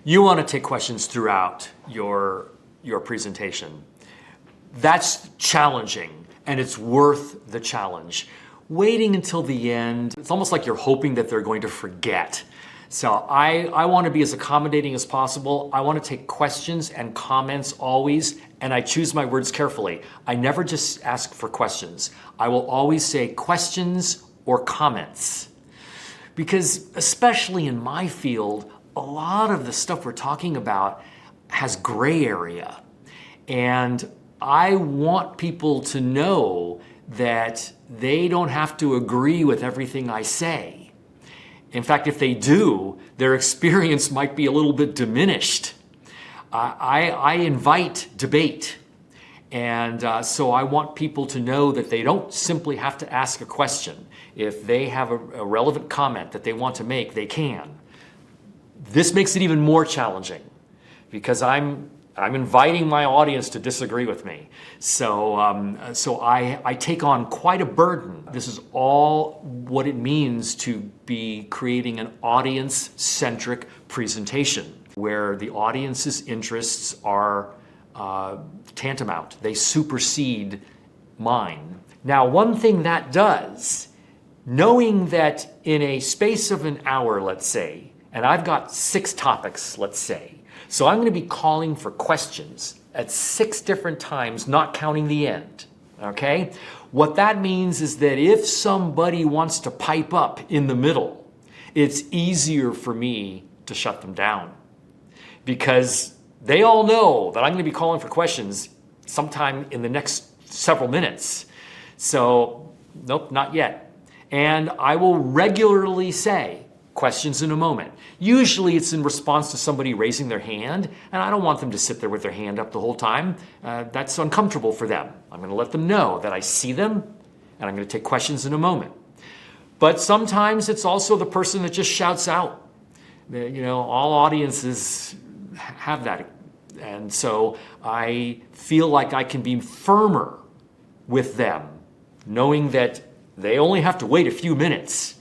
You want to take questions throughout your presentation. That's challenging, and it's worth the challenge. Waiting until the end, it's almost like you're hoping that they're going to forget. So I want to be as accommodating as possible. I want to take questions and comments always, and I choose my words carefully. I never just ask for questions. I will always say questions or comments. Because especially in my field, a lot of the stuff we're talking about has gray area. And I want people to know that they don't have to agree with everything I say. In fact, if they do, their experience might be a little bit diminished. I invite debate. And so I want people to know that they don't simply have to ask a question. If they have a relevant comment that they want to make, they can. This makes it even more challenging because I'm inviting my audience to disagree with me. So I take on quite a burden. This is all what it means to be creating an audience-centric presentation where the audience's interests are tantamount. They supersede mine. Now, one thing that does, knowing that in a space of an hour, let's say, and I've got 6 topics, let's say, so I'm going to be calling for questions at 6 different times, not counting the end, okay? What that means is that if somebody wants to pipe up in the middle, it's easier for me to shut them down because they all know that I'm going to be calling for questions sometime in the next several minutes. So, nope, not yet. And I will regularly say, questions in a moment. Usually it's in response to somebody raising their hand, and I don't want them to sit there with their hand up the whole time. That's uncomfortable for them. I'm going to let them know that I see them, and I'm going to take questions in a moment. But sometimes it's also the person that just shouts out. You know, all audiences have that. And so I feel like I can be firmer with them, knowing that they only have to wait a few minutes